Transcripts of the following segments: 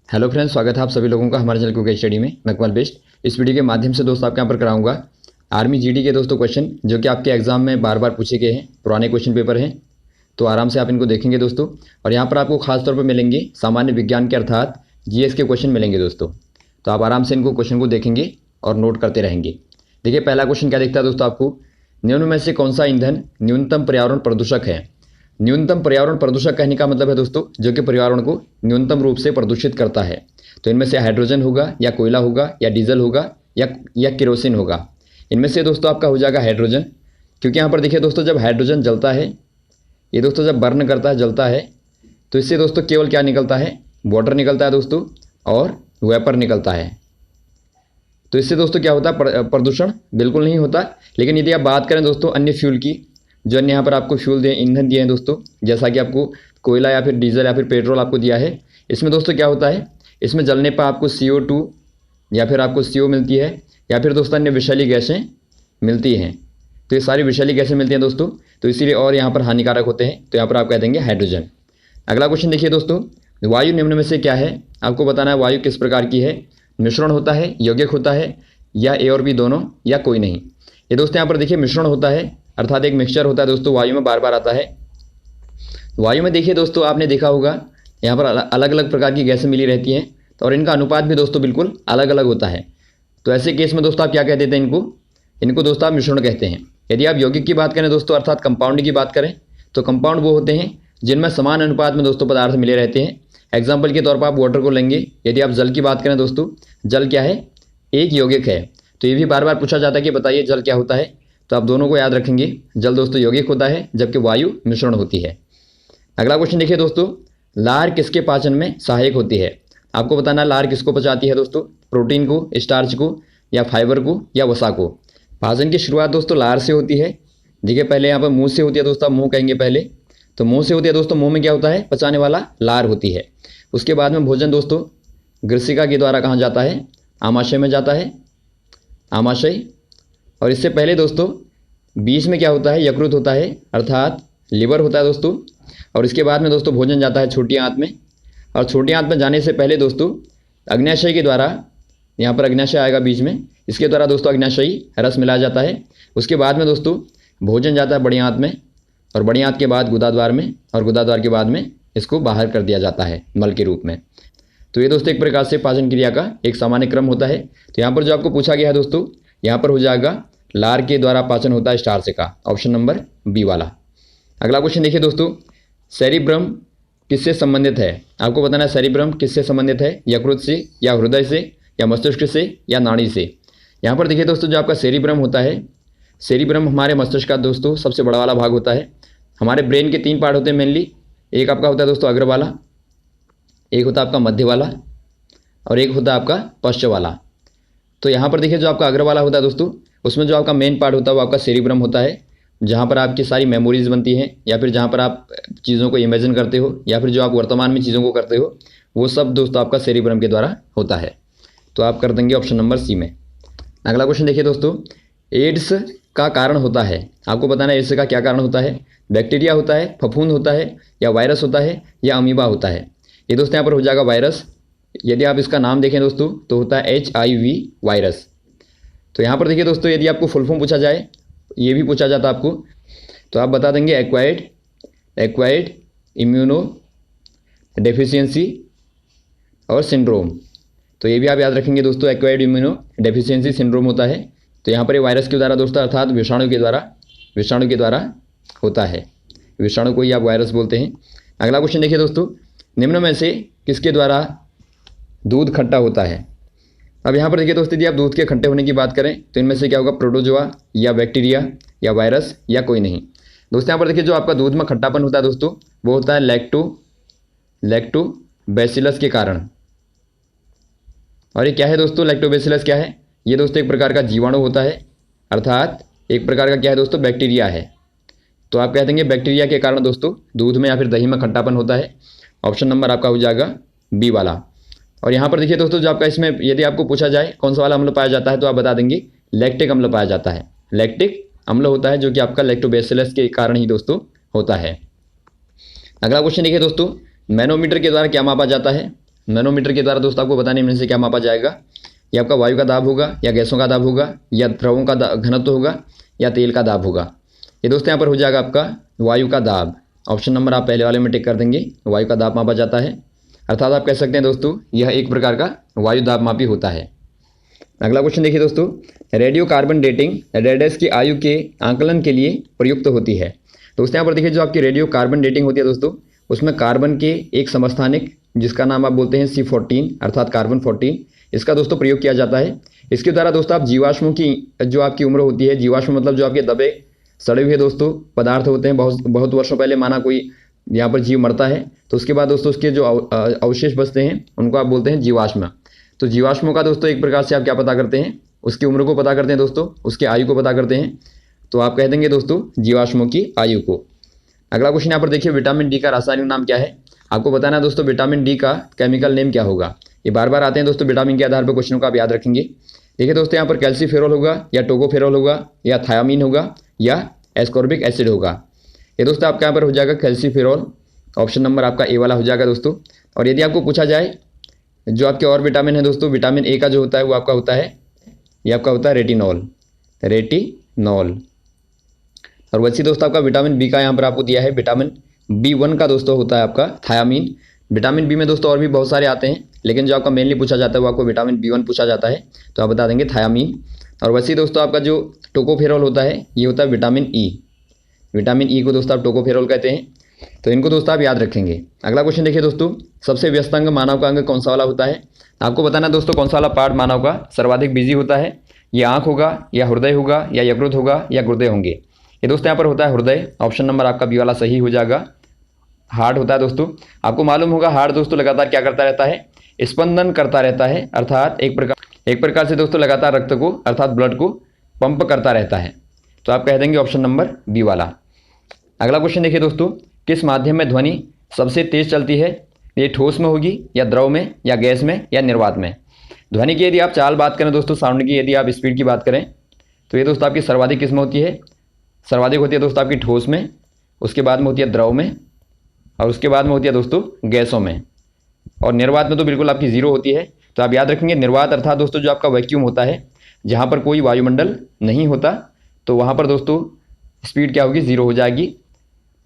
Hello friends, स्वागत है आप सभी लोगों का हमारे चैनल कुक स्टडी में। मैं कमल बेस्ट। इस वीडियो के माध्यम से दोस्तों आपके यहाँ पर कराऊंगा आर्मी जीडी के दोस्तों क्वेश्चन जो कि आपके एग्जाम में बार बार पूछे गए हैं, पुराने क्वेश्चन पेपर हैं। तो आराम से आप इनको देखेंगे दोस्तों। और यहाँ पर आपको खास तौर पर मिलेंगे सामान्य विज्ञान के अर्थात जीएस के क्वेश्चन मिलेंगे दोस्तों। तो आप आराम से इनको क्वेश्चन को देखेंगे और नोट करते रहेंगे। देखिए, पहला क्वेश्चन क्या दिखता है दोस्तों आपको, निम्न में से कौन सा ईंधन न्यूनतम पर्यावरण प्रदूषक है। न्यूनतम पर्यावरण प्रदूषक कहने का मतलब है दोस्तों जो कि पर्यावरण को न्यूनतम रूप से प्रदूषित करता है। तो इनमें से हाइड्रोजन होगा या कोयला होगा या डीजल होगा या केरोसिन होगा। इनमें से दोस्तों आपका हो जाएगा हाइड्रोजन, क्योंकि यहाँ पर देखिए दोस्तों जब हाइड्रोजन जलता है, ये दोस्तों जब बर्न करता है, जलता है, तो इससे दोस्तों केवल क्या निकलता है, वाटर निकलता है दोस्तों और वेपर निकलता है। तो इससे दोस्तों क्या होता है, प्रदूषण बिल्कुल नहीं होता। लेकिन यदि आप बात करें दोस्तों अन्य फ्यूल की, जो अन्य यहाँ पर आपको फ्यूल दिए, ईंधन दिए हैं दोस्तों, जैसा कि आपको कोयला या फिर डीजल या फिर पेट्रोल आपको दिया है, इसमें दोस्तों क्या होता है, इसमें जलने पर आपको CO2 या फिर आपको CO मिलती है या फिर दोस्तों अन्य विषैली गैसें मिलती हैं। तो ये सारी विषैली गैसें मिलती हैं दोस्तों, तो इसीलिए और यहाँ पर हानिकारक होते हैं। तो यहाँ पर आप कह देंगे हाइड्रोजन। अगला क्वेश्चन देखिए दोस्तों, वायु निम्न में से क्या है। आपको बताना है वायु किस प्रकार की है, मिश्रण होता है, यौगिक होता है, या ए और बी दोनों, या कोई नहीं। ये दोस्तों यहाँ पर देखिए मिश्रण होता है, अर्थात एक मिक्सचर होता है दोस्तों, वायु में बार बार आता है। वायु में देखिए दोस्तों आपने देखा होगा यहाँ पर अलग अलग प्रकार की गैसें मिली रहती हैं, तो और इनका अनुपात भी दोस्तों बिल्कुल अलग अलग होता है। तो ऐसे केस में दोस्तों आप क्या कह देते हैं, इनको दोस्तों आप मिश्रण कहते हैं। यदि आप यौगिक की बात करें दोस्तों, अर्थात कंपाउंड की बात करें, तो कंपाउंड वो होते हैं जिनमें समान अनुपात में दोस्तों पदार्थ मिले रहते हैं। एग्जाम्पल के तौर पर आप वाटर को लेंगे। यदि आप जल की बात करें दोस्तों, जल क्या है, एक यौगिक है। तो ये भी बार बार पूछा जाता है कि बताइए जल क्या होता है। तो आप दोनों को याद रखेंगे, जल दोस्तों यौगिक होता है जबकि वायु मिश्रण होती है। अगला क्वेश्चन देखिए दोस्तों, लार किसके पाचन में सहायक होती है। आपको बताना लार किसको पचाती है दोस्तों, प्रोटीन को, स्टार्च को, या फाइबर को, या वसा को। पाचन की शुरुआत दोस्तों लार से होती है। देखिए पहले यहाँ पर मुंह से होती है दोस्तों, आप मुंह कहेंगे पहले, तो मुंह से होती है दोस्तों। मुंह में क्या होता है, पचाने वाला लार होती है। उसके बाद में भोजन दोस्तों ग्रसिका के द्वारा कहाँ जाता है, आमाशय में जाता है, आमाशय। और इससे पहले दोस्तों बीच में क्या होता है, यकृत होता है, अर्थात लिवर होता है दोस्तों। और इसके बाद में दोस्तों भोजन जाता है छोटी आंत में, और छोटी आंत में जाने से पहले दोस्तों अग्न्याशय के द्वारा, यहाँ पर अग्न्याशय आएगा बीच में, इसके द्वारा दोस्तों अग्न्याशयी रस मिलाया जाता है। उसके बाद में दोस्तों भोजन जाता है बड़ी आंत में, और बड़ी आंत के बाद गुदाद्वार में, और गुदाद्वार के बाद में इसको बाहर कर दिया जाता है मल के रूप में। तो ये दोस्तों एक प्रकार से पाचन क्रिया का एक सामान्य क्रम होता है। तो यहाँ पर जो आपको पूछा गया है दोस्तों, यहाँ पर हो जाएगा लार के द्वारा पाचन होता है स्टार्च का, ऑप्शन नंबर बी वाला। अगला क्वेश्चन देखिए दोस्तों, सेरिब्रम किससे संबंधित है। आपको बताना है सेरिब्रम किससे संबंधित है, यकृत से, या हृदय से, या मस्तिष्क से, या नाड़ी से। यहाँ पर देखिए दोस्तों जो आपका सेरिब्रम होता है, सेरिब्रम हमारे मस्तिष्क का दोस्तों सबसे बड़ा वाला भाग होता है। हमारे ब्रेन के 3 पार्ट होते हैं मेनली। एक आपका होता है दोस्तों अग्र वाला, एक होता है आपका मध्य वाला, और एक होता है आपका पश्च वाला। तो यहाँ पर देखिए जो आपका अग्र वाला होता है दोस्तों, उसमें जो आपका मेन पार्ट होता है वो आपका सेरिब्रम होता है, जहाँ पर आपकी सारी मेमोरीज बनती हैं, या फिर जहाँ पर आप चीज़ों को इमेजिन करते हो, या फिर जो आप वर्तमान में चीज़ों को करते हो, वो सब दोस्तों आपका सेरिब्रम के द्वारा होता है। तो आप कर देंगे ऑप्शन नंबर सी में। अगला क्वेश्चन देखिए दोस्तों, एड्स का कारण होता है। आपको बताना है एड्स का क्या कारण होता है, बैक्टीरिया होता है, फफूंद होता है, या वायरस होता है, या अमीबा होता है। ये दोस्तों यहाँ पर हो जाएगा वायरस। यदि आप इसका नाम देखें दोस्तों तो होता है HIV वायरस। तो यहाँ पर देखिए दोस्तों यदि आपको फुल फॉर्म पूछा जाए, ये भी पूछा जाता आपको, तो आप बता देंगे एक्वायर्ड इम्यूनो डेफिशिएंसी और सिंड्रोम। तो ये भी आप याद रखेंगे दोस्तों, एक्वायर्ड इम्यूनो डेफिशिएंसी सिंड्रोम होता है। तो यहाँ पर ये वायरस के द्वारा दोस्तों, अर्थात विषाणु के द्वारा होता है। विषाणु को ही आप वायरस बोलते हैं। अगला क्वेश्चन देखिए दोस्तों, निम्न में से किसके द्वारा दूध खट्टा होता है। अब यहाँ पर देखिए दोस्तों यदि आप दूध के खट्टे होने की बात करें तो इनमें से क्या होगा, प्रोटोजोआ, या बैक्टीरिया, या वायरस, या कोई नहीं। दोस्तों यहाँ पर देखिए जो आपका दूध में खट्टापन होता है दोस्तों, वो होता है लैक्टोबैसिलस के कारण। और ये क्या है दोस्तों, लैक्टोबैसिलस क्या है, ये दोस्तों एक प्रकार का जीवाणु होता है, अर्थात एक प्रकार का क्या है दोस्तों, बैक्टीरिया है। तो आप कह देंगे बैक्टीरिया के कारण दोस्तों दूध में या फिर दही में खट्टापन होता है। ऑप्शन नंबर आपका हो जाएगा बी वाला। और यहाँ पर देखिए दोस्तों जो आपका इसमें यदि आपको पूछा जाए कौन सा वाला अम्ल पाया जाता है, तो आप बता देंगे लैक्टिक अम्ल पाया जाता है। लैक्टिक अम्ल होता है जो कि आपका लैक्टोबैसिलस के कारण ही दोस्तों होता है। अगला क्वेश्चन देखिए दोस्तों, मैनोमीटर के द्वारा क्या मापा जाता है। मैनोमीटर के द्वारा दोस्तों आपको बताने इनमें से क्या मापा जाएगा। ये आपका वायु का दाब होगा, या गैसों का दाब होगा, या द्रवों का घनत्व होगा, या तेल का दाब होगा। ये दोस्तों यहाँ पर हो जाएगा आपका वायु का दाब। ऑप्शन नंबर आप पहले वाले में टिक कर देंगे, वायु का दाब मापा जाता है। अर्थात आप कह सकते हैं दोस्तों यह एक प्रकार का वायु दाब मापी होता है। अगला क्वेश्चन देखिए दोस्तों, रेडियो कार्बन डेटिंग रेडियस की आयु के आंकलन के लिए प्रयुक्त होती है। दोस्तों यहाँ पर देखिए जो आपकी रेडियो कार्बन डेटिंग होती है दोस्तों, उसमें कार्बन के एक समस्थानिक जिसका नाम आप बोलते हैं C14 अर्थात कार्बन 14, इसका दोस्तों प्रयोग किया जाता है। इसके द्वारा दोस्तों आप जीवाश्मों की जो आपकी उम्र होती है, जीवाश्म मतलब जो आपके दबे सड़े हुए दोस्तों पदार्थ होते हैं, बहुत वर्षों पहले माना कोई यहाँ पर जीव मरता है तो उसके बाद दोस्तों उसके जो अवशेष बचते हैं उनको आप बोलते हैं जीवाश्म। तो जीवाश्मों का दोस्तों एक प्रकार से आप क्या पता करते हैं, उसकी उम्र को पता करते हैं दोस्तों, उसके आयु को पता करते हैं। तो आप कह देंगे दोस्तों जीवाश्मों की आयु को। अगला क्वेश्चन यहाँ पर देखिए, विटामिन डी का रासायनिक नाम क्या है। आपको बताना है दोस्तों विटामिन डी का केमिकल नेम क्या होगा। ये बार बार आते हैं दोस्तों विटामिन के आधार पर क्वेश्चन को आप याद रखेंगे। देखिए दोस्तों यहाँ पर कैल्सीफेरॉल होगा, या टोकोफेरॉल होगा, या थायामीन होगा, या एस्कॉर्बिक एसिड होगा। ये दोस्तों आपका यहाँ पर हो जाएगा कैल्सीफेरॉल। ऑप्शन नंबर आपका ए वाला हो जाएगा दोस्तों। और यदि आपको पूछा जाए जो आपके और विटामिन है दोस्तों, विटामिन ए का जो होता है वो आपका होता है, ये आपका होता है रेटिनॉल। और वैसे दोस्तों आपका विटामिन बी का यहाँ पर आपको दिया है, विटामिन B1 का दोस्तों होता है आपका थायामीन। विटामिन बी में दोस्तों और भी बहुत सारे आते हैं, लेकिन जो आपका मेनली पूछा जाता है वो आपको विटामिन B1 पूछा जाता है, तो आप बता देंगे थायामीन। और वैसे दोस्तों आपका जो टोकोफेरॉल होता है ये होता है विटामिन ई को दोस्तों आप टोकोफेरॉल कहते हैं। तो इनको दोस्तों आप याद रखेंगे। अगला क्वेश्चन देखिए दोस्तों, सबसे व्यस्त अंग मानव का अंग कौन सा वाला होता है। आपको बताना दोस्तों कौन सा वाला पार्ट मानव का सर्वाधिक बिजी होता है। ये आँख होगा, या हृदय होगा, या यकृत होगा, या गुर्दे होंगे। ये दोस्तों यहाँ पर होता है हृदय। ऑप्शन नंबर आपका बी वाला सही हो जाएगा, हार्ट होता है दोस्तों। आपको मालूम होगा हार्ट दोस्तों लगातार क्या करता रहता है, स्पंदन करता रहता है, अर्थात एक प्रकार से दोस्तों लगातार रक्त को अर्थात ब्लड को पंप करता रहता है। तो आप कह देंगे ऑप्शन नंबर बी वाला। अगला क्वेश्चन देखिए दोस्तों, किस माध्यम में ध्वनि सबसे तेज चलती है। ये ठोस में होगी, या द्रव में, या गैस में, या निर्वात में। ध्वनि की यदि आप चाल बात करें दोस्तों, साउंड की यदि आप स्पीड की बात करें तो ये दोस्तों आपकी सर्वाधिक किस में होती है, सर्वाधिक होती है दोस्तों आपकी ठोस में, उसके बाद में होती है द्रव में, और उसके बाद में होती है दोस्तों गैसों में। और निर्वात में तो बिल्कुल आपकी जीरो होती है। तो आप याद रखेंगे निर्वात अर्थात दोस्तों जो आपका वैक्यूम होता है, जहाँ पर कोई वायुमंडल नहीं होता, तो वहाँ पर दोस्तों स्पीड क्या होगी, जीरो हो जाएगी।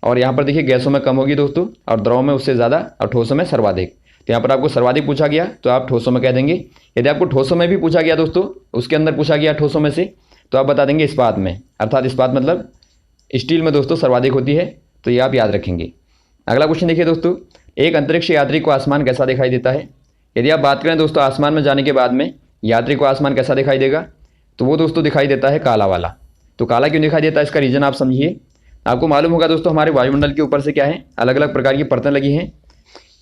और यहाँ पर देखिए गैसों में कम होगी दोस्तों, और द्रव में उससे ज़्यादा, और ठोसों में सर्वाधिक। तो यहाँ पर आपको सर्वाधिक पूछा गया तो आप ठोसों में कह देंगे। यदि आपको ठोसों में भी पूछा गया दोस्तों, उसके अंदर पूछा गया ठोसों में से, तो आप बता देंगे इस्पात में, अर्थात इस्पात मतलब स्टील में दोस्तों सर्वाधिक होती है। तो ये आप याद रखेंगे। अगला क्वेश्चन देखिए दोस्तों, एक अंतरिक्ष यात्री को आसमान कैसा दिखाई देता है। यदि आप बात करें दोस्तों आसमान में जाने के बाद में यात्री को आसमान कैसा दिखाई देगा, तो वो दोस्तों दिखाई देता है काला वाला। तो काला क्यों दिखाई देता है, इसका रीज़न आप समझिए। आपको मालूम होगा दोस्तों हमारे वायुमंडल के ऊपर से क्या है, अलग अलग प्रकार की परतें लगी हैं।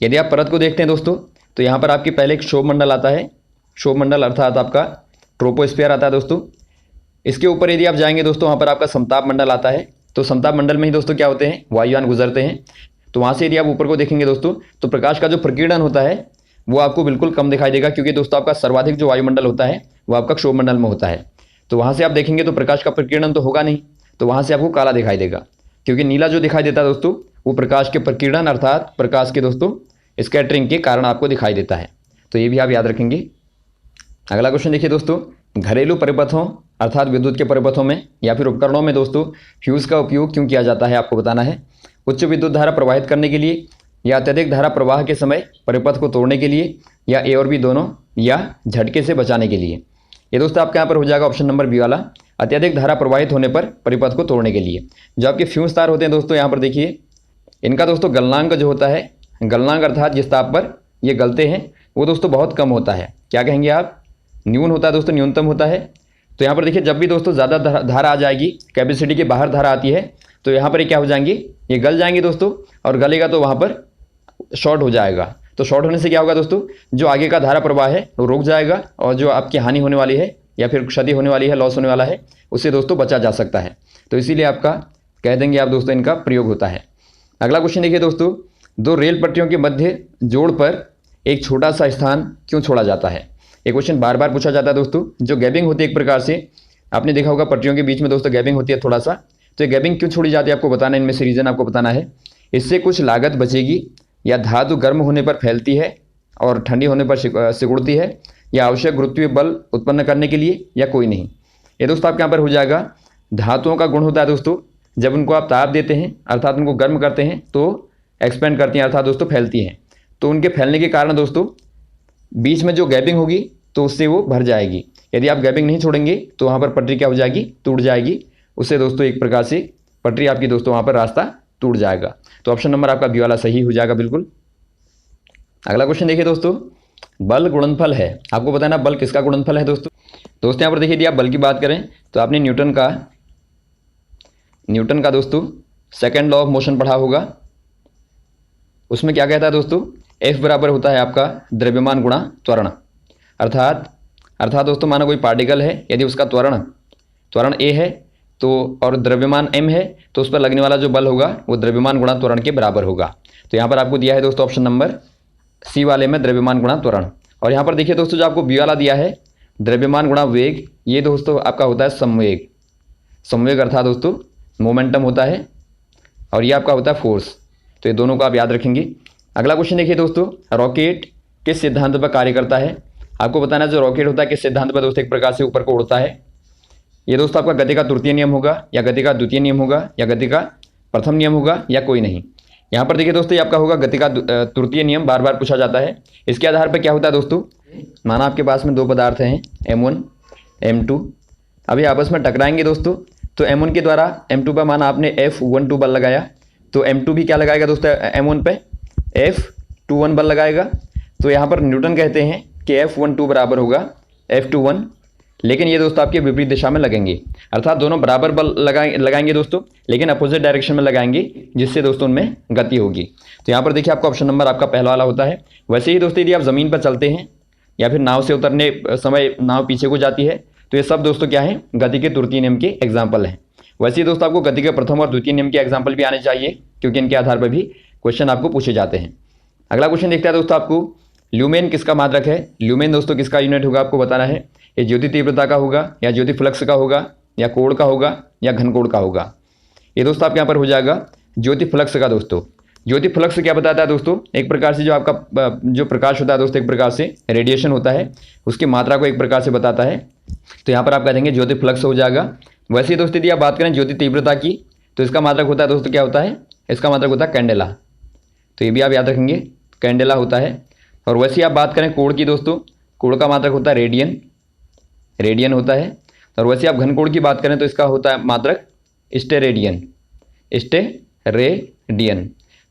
यदि आप परत को देखते हैं दोस्तों, तो यहाँ पर आपके पहले एक क्षोभ मंडल आता है, क्षोभ मंडल अर्थात आपका ट्रोपोस्फीयर आता है दोस्तों। इसके ऊपर यदि आप जाएंगे दोस्तों, वहाँ पर आपका समताप मंडल आता है। तो समताप मंडल में ही दोस्तों क्या होते हैं, वायुयान गुजरते हैं। तो वहाँ से यदि आप ऊपर को देखेंगे दोस्तों, तो प्रकाश का जो प्रकीर्णन होता है वो आपको बिल्कुल कम दिखाई देगा, क्योंकि दोस्तों आपका सर्वाधिक जो वायुमंडल होता है वो आपका क्षोभ मंडल में होता है। तो वहाँ से आप देखेंगे तो प्रकाश का प्रकीर्णन तो होगा नहीं, तो वहाँ से आपको काला दिखाई देगा। क्योंकि नीला जो दिखाई देता है दोस्तों वो प्रकाश के प्रकीर्णन अर्थात प्रकाश के दोस्तों स्कैटरिंग के कारण आपको दिखाई देता है। तो ये भी आप याद रखेंगे। अगला क्वेश्चन देखिए दोस्तों, घरेलू परिपथों अर्थात विद्युत के परिपथों में या फिर उपकरणों में दोस्तों फ्यूज़ का उपयोग क्यों किया जाता है, आपको बताना है। उच्च विद्युत धारा प्रवाहित करने के लिए, या अत्यधिक धारा प्रवाह के समय परिपथ को तोड़ने के लिए, या ए और बी दोनों, या झटके से बचाने के लिए। ये दोस्तों आपके यहाँ पर हो जाएगा ऑप्शन नंबर बी वाला, अत्यधिक धारा प्रवाहित होने पर परिपथ को तोड़ने के लिए। जो आपके फ्यूज तार होते हैं दोस्तों, यहाँ पर देखिए इनका दोस्तों गलनांक जो होता है, गलनांक अर्थात जिस ताप पर ये गलते हैं वो दोस्तों बहुत कम होता है। क्या कहेंगे आप, न्यून होता है दोस्तों, न्यूनतम होता है। तो यहाँ पर देखिए जब भी दोस्तों ज़्यादा धारा आ जाएगी, कैपेसिटी के बाहर धारा आती है, तो यहाँ पर ये क्या हो जाएंगी, ये गल जाएंगी दोस्तों। और गलेगा तो वहाँ पर शॉर्ट हो जाएगा। तो शॉर्ट होने से क्या होगा दोस्तों, जो आगे का धारा प्रवाह है वो रुक जाएगा, और जो आपकी हानि होने वाली है या फिर क्षति होने वाली है, लॉस होने वाला है, उससे दोस्तों बचा जा सकता है। तो इसीलिए आपका कह देंगे आप दोस्तों इनका प्रयोग होता है। अगला क्वेश्चन देखिए दोस्तों, दो रेल पटरियों के मध्य जोड़ पर एक छोटा सा स्थान क्यों छोड़ा जाता है। ये क्वेश्चन बार बार पूछा जाता है दोस्तों। जो गैपिंग होती है एक प्रकार से, आपने देखा होगा पटरियों के बीच में दोस्तों गैपिंग होती है थोड़ा सा। तो ये गैपिंग क्यों छोड़ी जाती है आपको बताना है, इनमें से रीज़न आपको बताना है। इससे कुछ लागत बचेगी, या धातु गर्म होने पर फैलती है, और ठंडी होने पर सिकुड़ती है, या आवश्यक गुरुत्वीय बल उत्पन्न करने के लिए, या कोई नहीं। ये दोस्तों आपके यहाँ पर हो जाएगा धातुओं का गुण होता है दोस्तों, जब उनको आप ताप देते हैं अर्थात उनको गर्म करते हैं तो एक्सपेंड करती हैं अर्थात दोस्तों फैलती हैं। तो उनके फैलने के कारण दोस्तों बीच में जो गैपिंग होगी तो उससे वो भर जाएगी। यदि आप गैपिंग नहीं छोड़ेंगे तो वहाँ पर पटरी क्या हो जाएगी, टूट जाएगी। उससे दोस्तों एक प्रकार से पटरी आपकी दोस्तों वहाँ पर रास्ता टूट जाएगा। तो ऑप्शन नंबर आपका बी वाला सही हो जाएगा बिल्कुल। अगला क्वेश्चन देखिए दोस्तों, बल गुणनफल है, आपको बताना बल किसका गुणनफल है दोस्तों। यहाँ पर देखिए यदि आप बल की बात करें तो आपने न्यूटन का दोस्तों सेकंड लॉ ऑफ मोशन पढ़ा होगा। उसमें क्या कहता है दोस्तों, F बराबर होता है आपका द्रव्यमान गुणा त्वरण। अर्थात दोस्तों माना कोई पार्टिकल है, यदि उसका त्वरण A है तो और द्रव्यमान m है तो उस पर लगने वाला जो बल होगा वो द्रव्यमान गुणा त्वरण के बराबर होगा। तो यहाँ पर आपको दिया है दोस्तों ऑप्शन नंबर सी वाले में द्रव्यमान गुणा त्वरण। और यहाँ पर देखिए दोस्तों जो आपको बी वाला दिया है द्रव्यमान गुणा वेग, ये दोस्तों आपका होता है संवेग अर्थात दोस्तों मोमेंटम होता है, और ये आपका होता है फोर्स। तो ये दोनों को आप याद रखेंगे। अगला क्वेश्चन देखिए दोस्तों, रॉकेट किस सिद्धांत पर कार्य करता है। आपको बताना जो रॉकेट होता है किस सिद्धांत पर दोस्तों एक प्रकार से ऊपर को उड़ता है। ये दोस्तों आपका गति का तृतीय नियम होगा, या गति का द्वितीय नियम होगा, या गति का प्रथम नियम होगा, या कोई नहीं। यहाँ पर देखिए दोस्तों ये आपका होगा गति का तृतीय नियम, बार बार पूछा जाता है। इसके आधार पर क्या होता है दोस्तों, माना आपके पास में दो पदार्थ हैं M1 M2, अभी आपस में टकराएंगे दोस्तों, तो M1 के द्वारा M2 पर माना आपने F12 बल लगाया, तो M2 भी क्या लगाएगा दोस्तों M1 पे F21 बल लगाएगा। तो यहाँ पर न्यूटन कहते हैं कि F12 बराबर होगा F21, लेकिन ये दोस्तों आपके विपरीत दिशा में लगेंगे, अर्थात दोनों बराबर बल लगाएंगे दोस्तों, लेकिन अपोजिट डायरेक्शन में लगाएंगे, जिससे दोस्तों उनमें गति होगी। तो यहाँ पर देखिए आपका ऑप्शन नंबर आपका पहला वाला होता है। वैसे ही दोस्तों यदि आप ज़मीन पर चलते हैं या फिर नाव से उतरने समय नाव पीछे को जाती है, तो ये सब दोस्तों क्या है, गति के तृतीय नियम के एग्जाम्पल हैं। वैसे ही दोस्तों आपको गति के प्रथम और द्वितीय नियम के एग्जाम्पल भी आने चाहिए, क्योंकि इनके आधार पर भी क्वेश्चन आपको पूछे जाते हैं। अगला क्वेश्चन देखते हैं दोस्तों, आपको ल्यूमेन किसका मात्रक है। ल्यूमेन दोस्तों किसका यूनिट होगा आपको बताना है। ये ज्योति तीव्रता का होगा, या ज्योति फ्लक्स का होगा, या कोण का होगा, या घन कोण का होगा। ये दोस्तों आपके यहाँ पर हो जाएगा ज्योति फ्लक्स का। दोस्तों ज्योति फ्लक्स क्या बताता है दोस्तों, एक प्रकार से जो आपका जो प्रकाश होता है दोस्तों एक प्रकार से रेडिएशन होता है, उसकी मात्रा को एक प्रकार से बताता है। तो यहाँ पर आप कह देंगे ज्योति फ्लक्स हो जाएगा। वैसे ही दोस्तों यदि आप बात करें ज्योति तीव्रता की, तो इसका मात्रक होता है दोस्तों क्या होता है, इसका मात्रक होता है कैंडेला। तो ये भी आप याद रखेंगे, कैंडेला होता है। और वैसे ही आप बात करें कोण की दोस्तों, कोण का मात्रक होता है रेडियन होता है। और वैसे आप घन कोण की बात करें तो इसका होता है मात्रक स्टेरेडियन।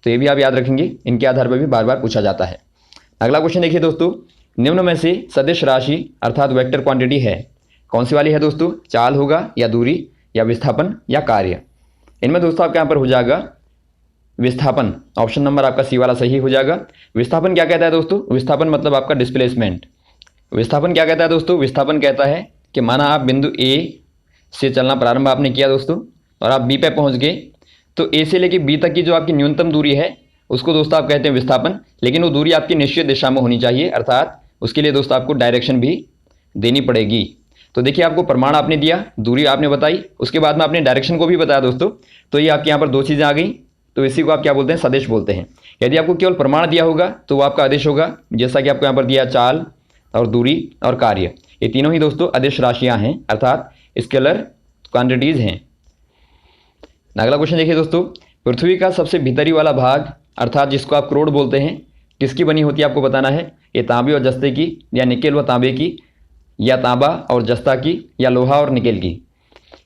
तो ये भी आप याद रखेंगे, इनके आधार पर भी बार बार पूछा जाता है। अगला क्वेश्चन देखिए दोस्तों, निम्न में से सदिश राशि अर्थात वेक्टर क्वांटिटी है, कौन सी वाली है दोस्तों, चाल होगा, या दूरी, या विस्थापन, या कार्य। इनमें दोस्तों आपके यहाँ पर हो जाएगा विस्थापन। ऑप्शन नंबर आपका सी वाला सही हो जाएगा। विस्थापन क्या कहता है दोस्तों, विस्थापन मतलब आपका डिस्प्लेसमेंट। विस्थापन क्या कहता है दोस्तों, विस्थापन कहता है कि माना आप बिंदु ए से चलना प्रारंभ आपने किया दोस्तों, और आप बी पे पहुंच गए, तो ए से लेकर बी तक की जो आपकी न्यूनतम दूरी है उसको दोस्तों आप कहते हैं विस्थापन। लेकिन वो दूरी आपकी निश्चित दिशा में होनी चाहिए, अर्थात उसके लिए दोस्तों आपको डायरेक्शन भी देनी पड़ेगी। तो देखिए आपको प्रमाण आपने दिया, दूरी आपने बताई, उसके बाद में आपने डायरेक्शन को भी बताया दोस्तों। तो ये आपके यहाँ पर दो चीज़ें आ गई, तो इसी को आप क्या बोलते हैं, सदिश बोलते हैं। यदि आपको केवल प्रमाण दिया होगा तो वो आपका अदिश होगा, जैसा कि आपको यहाँ पर दिया चाल और दूरी और कार्य, ये तीनों ही दोस्तों अदिश राशियाँ हैं, अर्थात स्केलर क्वांटिटीज़ हैं। अगला क्वेश्चन देखिए दोस्तों, पृथ्वी का सबसे भीतरी वाला भाग अर्थात जिसको आप क्रोड बोलते हैं, किसकी बनी होती है आपको बताना है। ये तांबे और जस्ते की, या निकेल व तांबे की, या तांबा और जस्ता की, या लोहा और निकेल की।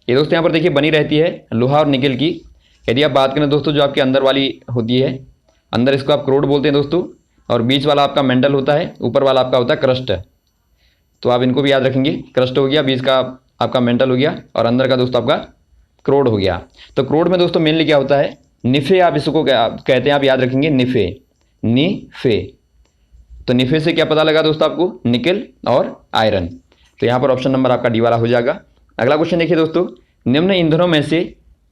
ये दोस्तों यहाँ पर देखिए बनी रहती है लोहा और निकेल की। यदि आप बात करें दोस्तों जो आपके अंदर वाली होती है, अंदर इसको आप क्रोड बोलते हैं दोस्तों, और बीच वाला आपका मेंटल होता है, ऊपर वाला आपका होता है क्रस्ट। तो आप इनको भी याद रखेंगे, क्रस्ट हो गया, बीच का आपका मेंटल हो गया, और अंदर का दोस्तों आपका क्रोड हो गया। तो क्रोड में दोस्तों मेनली क्या होता है, निफे आप इसको कहते हैं, आप याद रखेंगे निफे। तो निफे से क्या पता लगा दोस्तों आपको, निकेल और आयरन। तो यहाँ पर ऑप्शन नंबर आपका डी वाला हो जाएगा। अगला क्वेश्चन देखिए दोस्तों, निम्न ईंधनों में से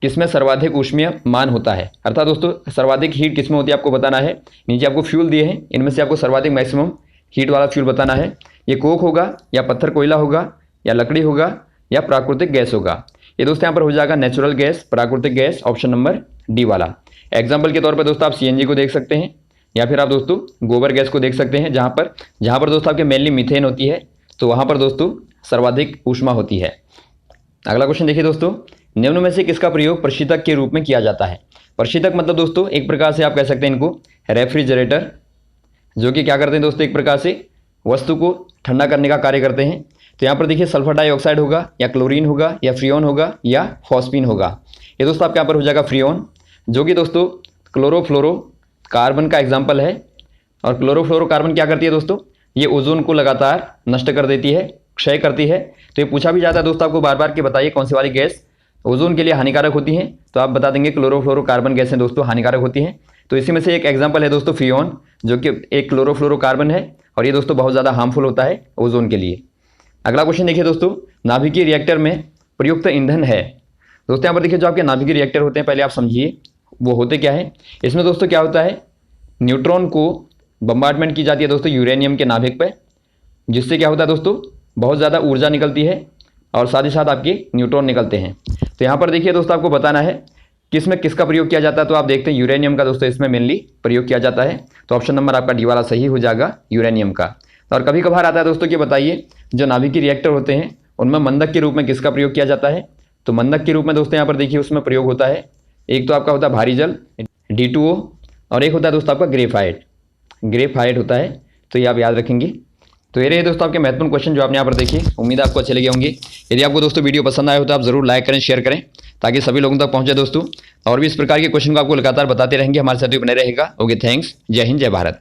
किसमें सर्वाधिक ऊष्मीय मान होता है, अर्थात दोस्तों सर्वाधिक हीट किसमें होती है आपको बताना है। नीचे आपको फ्यूल दिए हैं, इनमें से आपको सर्वाधिक मैक्सिमम हीट वाला फ्यूल बताना है। ये कोक होगा, या पत्थर कोयला होगा, या लकड़ी होगा, या प्राकृतिक गैस होगा। ये दोस्तों यहाँ पर हो जाएगा नेचुरल गैस, प्राकृतिक गैस, ऑप्शन नंबर डी वाला। एग्जाम्पल के तौर पर दोस्तों आप CNG को देख सकते हैं, या फिर आप दोस्तों गोबर गैस को देख सकते हैं, जहाँ पर दोस्तों आपके मेनली मीथेन होती है, तो वहाँ पर दोस्तों सर्वाधिक ऊष्मा होती है। अगला क्वेश्चन देखिए दोस्तों, निम्न में से किसका प्रयोग प्रशीतक के रूप में किया जाता है? प्रशीतक मतलब दोस्तों एक प्रकार से आप कह सकते हैं इनको रेफ्रिजरेटर, जो कि क्या करते हैं दोस्तों, एक प्रकार से वस्तु को ठंडा करने का कार्य करते हैं। तो यहाँ पर देखिए सल्फर डाइऑक्साइड होगा, या क्लोरीन होगा, या फ्रियोन होगा, या फॉस्फीन होगा। ये दोस्तों आपके यहाँ पर हो जाएगा फ्रियोन, जो कि दोस्तों क्लोरोफ्लोरो कार्बन का एग्जाम्पल है। और क्लोरोफ्लोरो कार्बन क्या करती है दोस्तों, ये ओजोन को लगातार नष्ट कर देती है, क्षय करती है। तो ये पूछा भी जाता है दोस्तों आपको बार बार कि बताइए कौन सी वाली गैस ओजोन के लिए हानिकारक होती हैं, तो आप बता देंगे क्लोरोफ्लोरो कार्बन गैसें दोस्तों हानिकारक होती हैं। तो इसी में से एक एग्जाम्पल है दोस्तों फ्रियोन, जो कि एक क्लोरोफ्लोरो कार्बन है, और ये दोस्तों बहुत ज़्यादा हार्मफुल होता है ओजोन के लिए। अगला क्वेश्चन देखिए दोस्तों, नाभिकीय रिएक्टर में प्रयुक्त ईंधन है। दोस्तों यहाँ पर देखिए जो आपके नाभिकीय रिएक्टर होते हैं, पहले आप समझिए वो होते क्या है। इसमें दोस्तों क्या होता है, न्यूट्रॉन को बम्बार्डमेंट की जाती है दोस्तों यूरेनियम के नाभिक पर, जिससे क्या होता है दोस्तों बहुत ज़्यादा ऊर्जा निकलती है, और साथ ही साथ आपके न्यूट्रॉन निकलते हैं। तो यहाँ पर देखिए दोस्तों आपको बताना है किसमें किसका प्रयोग किया जाता है। तो आप देखते हैं यूरेनियम का दोस्तों इसमें मेनली प्रयोग किया जाता है। तो ऑप्शन नंबर आपका डी वाला सही हो जाएगा, यूरेनियम का। और कभी कभार आता है दोस्तों कि बताइए जो नाभिकीय रिएक्टर होते हैं उनमें मंदक के रूप में किसका प्रयोग किया जाता है? तो मंदक के रूप में दोस्तों यहाँ पर देखिए उसमें प्रयोग होता है, एक तो आपका होता है भारी जल D2O, और एक होता है दोस्तों आपका ग्रेफाइट होता है। तो ये आप याद रखेंगे। तो ये रहे दोस्तों आपके महत्वपूर्ण क्वेश्चन जो आपने यहाँ पर देखे। उम्मीद है आपको अच्छे लगे होंगे। यदि आपको दोस्तों वीडियो पसंद आए हो तो आप जरूर लाइक करें, शेयर करें, ताकि सभी लोगों तक पहुंचे दोस्तों। और भी इस प्रकार के क्वेश्चन को आपको लगातार बताते रहेंगे, हमारे साथ भी बने रहेगा। Okay, thanks. जय हिंद, जय भारत।